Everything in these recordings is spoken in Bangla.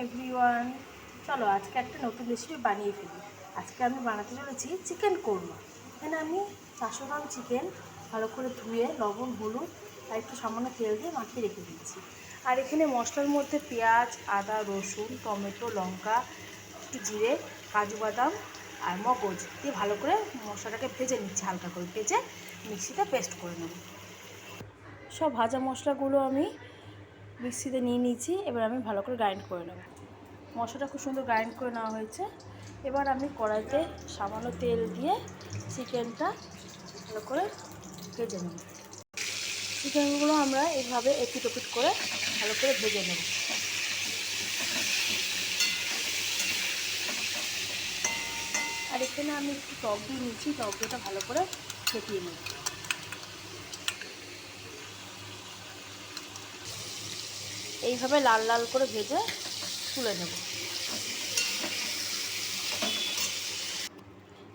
এভরিওয়ান, চলো আজকে একটা নতুন রেসিপি বানিয়ে ফেলি। আজকে আমি বানাতে চলেছি চিকেন কোরমা। এখানে আমি 400 গ্রাম চিকেন ভালো করে ধুয়ে লবণ, হলুদ আর একটু সামান্য তেল দিয়ে মাখিয়ে রেখে দিয়েছি। আর এখানে মশলার মধ্যে পেঁয়াজ, আদা, রসুন, টমেটো, লঙ্কা, একটু জিরে, কাজু বাদাম আর মগজ দিয়ে ভালো করে মশলাটাকে ভেজে নিচ্ছি। হালকা করে ভেজে মিক্সিতে পেস্ট করে নেব। সব ভাজা মশলাগুলো আমি মিক্সিতে নিয়ে নিয়েছি। এবার আমি ভালো করে গ্রাইন্ড করে নেব। মশলাটা খুব সুন্দর গ্রাইন্ড করে নেওয়া হয়েছে। এবার আমি কড়াইতে সামান্য তেল দিয়ে চিকেনটা ভালো করে ভেজে নেব। চিকেনগুলো আমরা এইভাবে এপিট ওপিট করে ভালো করে ভেজে নেব। আর এখানে আমি একটু টক দিয়ে নিচ্ছি, টক দিয়েটা ভালো করে ফেটিয়ে নেব। এইভাবে লাল লাল করে ভেজে তুলে নেব।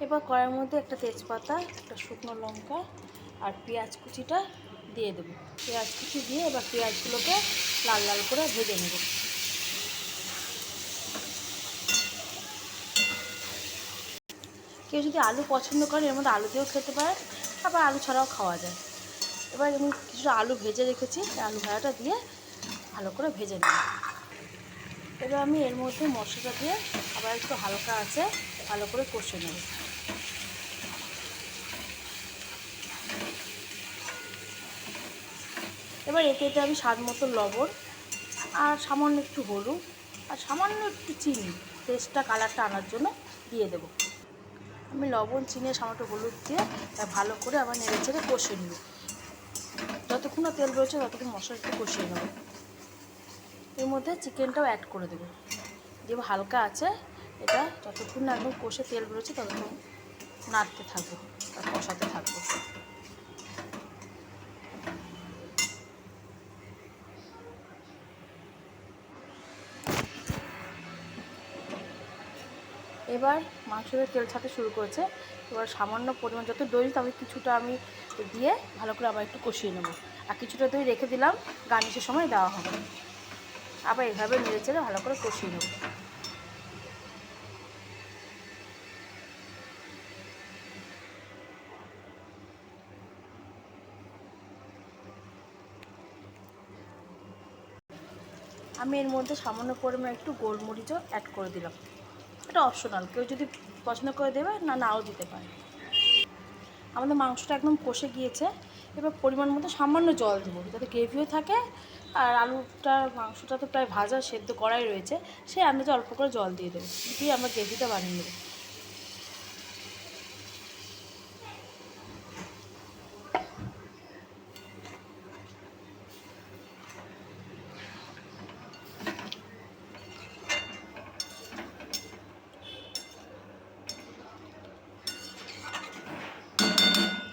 এবার কড়াইয়ের মধ্যে একটা তেজপাতা, একটা শুকনো লঙ্কা আর পেঁয়াজ কুচিটা দিয়ে দেবো। পেঁয়াজ কুচি দিয়ে এবার পেঁয়াজগুলোকে লাল লাল করে ভেজে নেব। কেউ যদি আলু পছন্দ করেন এর মধ্যে আলু দিয়েও খেতে পারে, আবার আলু ছাড়াও খাওয়া যায়। এবার আমি কিছুটা আলু ভেজে রেখেছি, আলু ভাজাটা দিয়ে ভালো করে ভেজে নেব। এবার আমি এর মধ্যে মশলাটা দিয়ে আবার একটু হালকা আছে ভালো করে কষে নেব। এবার এতে আমি স্বাদ মতো লবণ আর সামান্য একটু হলুদ আর সামান্য একটু চিনি, টেস্টটা কালারটা আনার জন্য দিয়ে দেব। আমি লবণ, চিনি, সামান্য হলুদ দিয়ে ভালো করে আবার নেড়ে চেড়ে কষিয়ে নেব। যতক্ষণ না তেল রয়েছে ততক্ষণ মশলা একটু কষিয়ে নেব। এর মধ্যে চিকেনটাও অ্যাড করে দেবো। দেব হালকা আছে, এটা যতক্ষণ না একদম কষে তেল বেরোচ্ছে ততক্ষণ নাড়তে থাকবো আর কষাতে থাকবো। এবার মাংসটা তেল ছাড়তে শুরু করেছে। এবার সামান্য পরিমাণ যত দই তবে কিছুটা আমি দিয়ে ভালো করে আবার একটু কষিয়ে নেব। আর কিছুটা দই রেখে দিলাম, গার্নিশের সময় দেওয়া হবে। আবার এভাবে নেড়ে চেড়ে ভালো করে কষিয়ে নেব। আমি এর মধ্যে সামান্য পরিমাণ একটু গোলমরিচও অ্যাড করে দিলাম। এটা অপশনাল, কেউ যদি পছন্দ করে দেবে নাও দিতে পারে। আমাদের মাংসটা একদম কষে গিয়েছে। এবার পরিমাণ মতো সামান্য জল দেবো যাতে গ্রেভিও থাকে আর আলুটা, মাংসটা তো প্রায় ভাজা সেদ্ধ করাই রয়েছে, সেই আন্দাজে অল্প করে জল দিয়ে দেবো, দিয়ে আমরা গ্রেভিটা বানিয়ে নেব।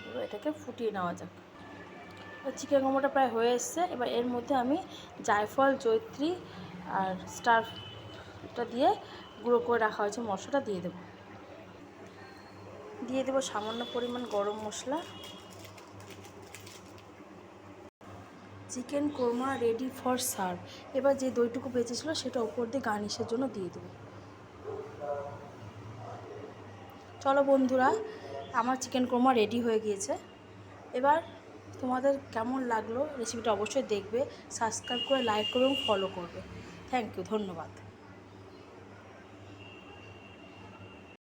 এবার এটাকে ফুটিয়ে নেওয়া যাক। চিকেন মোমোটা প্রায় হয়ে এসছে। এবার এর মধ্যে আমি জায়ফল, জয়িত্রী আর স্টারটা দিয়ে গুঁড়ো করে রাখা হয়েছে মশলাটা দিয়ে দেবো। দিয়ে দেবো সামান্য পরিমাণ গরম মশলা। Chicken korma ready for serve. এবার যে দইটুকু বেঁচেছিলো সেটা উপর দিয়ে গার্নিশের জন্য দিয়ে দেবো। চলো বন্ধুরা, আমার চিকেন কোরমা রেডি হয়ে গিয়েছে। এবার তোমাদের কেমন লাগলো রেসিপিটা অবশ্যই দেখবে, সাবস্ক্রাইব করে লাইক করে এবং ফলো করবে। থ্যাংক ইউ, ধন্যবাদ।